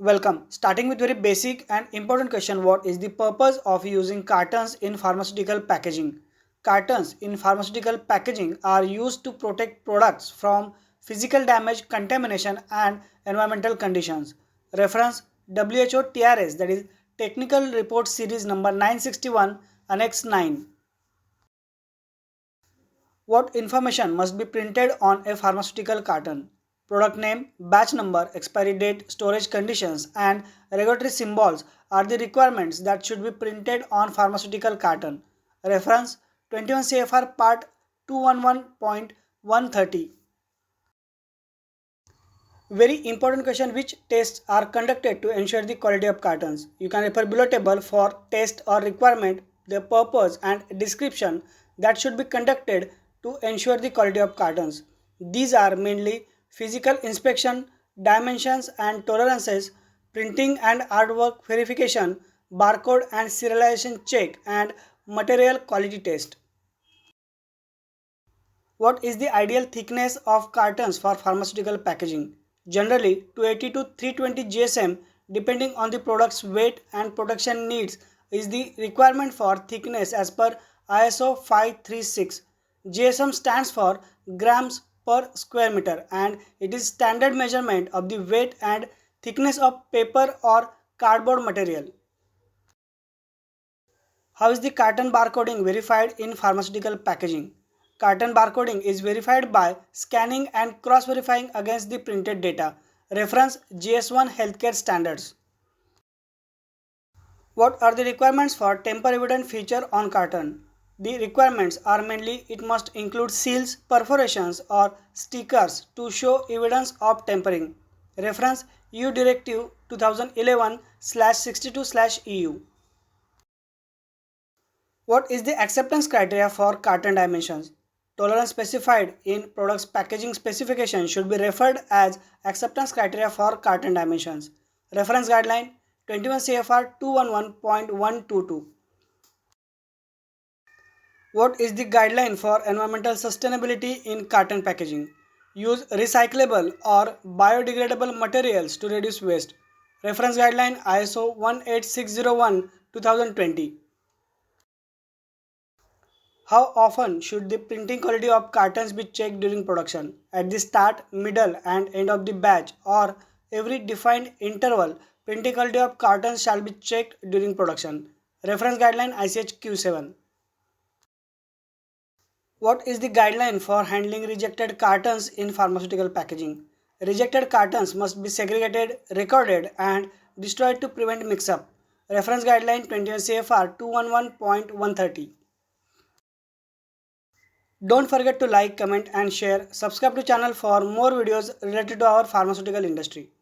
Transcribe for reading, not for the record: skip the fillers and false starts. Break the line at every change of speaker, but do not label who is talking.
Welcome. Starting with very basic and important question, what is the purpose of using cartons in pharmaceutical packaging? Cartons in pharmaceutical packaging are used to protect products from physical damage, contamination and environmental conditions. Reference WHO TRS, that is Technical Report Series number 961 Annex 9. What information must be printed on a pharmaceutical carton? Product name, batch number, expiry date, storage conditions, and regulatory symbols are the requirements that should be printed on pharmaceutical carton. Reference 21 CFR Part 211.130. Very important question, which tests are conducted to ensure the quality of cartons? You can refer below table for test or requirement, their purpose and description that should be conducted to ensure the quality of cartons. These are mainly physical inspection, dimensions and tolerances, printing and artwork verification, barcode and serialization check, and material quality test. What is the ideal thickness of cartons for pharmaceutical packaging? Generally 280 to 320 GSM depending on the product's weight and production needs is the requirement for thickness as per ISO 536. GSM stands for grams per square meter and it is standard measurement of the weight and thickness of paper or cardboard material. How is the carton barcoding verified in pharmaceutical packaging? Carton barcoding is verified by scanning and cross-verifying against the printed data. Reference GS1 Healthcare Standards. What are the requirements for tamper-evident feature on carton? The requirements are mainly it must include seals, perforations or stickers to show evidence of tampering. Reference EU Directive 2011/62/EU. What is the acceptance criteria for carton dimensions? Tolerance specified in product's packaging specification should be referred as acceptance criteria for carton dimensions. Reference guideline 21 CFR 211.122. What is the guideline for environmental sustainability in carton packaging? Use recyclable or biodegradable materials to reduce waste. Reference guideline ISO 18601 2020. How often should the printing quality of cartons be checked during production? At the start, middle and end of the batch or every defined interval, printing quality of cartons shall be checked during production. Reference guideline ICH Q7. What is the guideline for handling rejected cartons in pharmaceutical packaging? Rejected cartons must be segregated, recorded and destroyed to prevent mix-up. Reference guideline 21 CFR 211.130. Don't forget to like, comment and share. Subscribe to channel for more videos related to our pharmaceutical industry.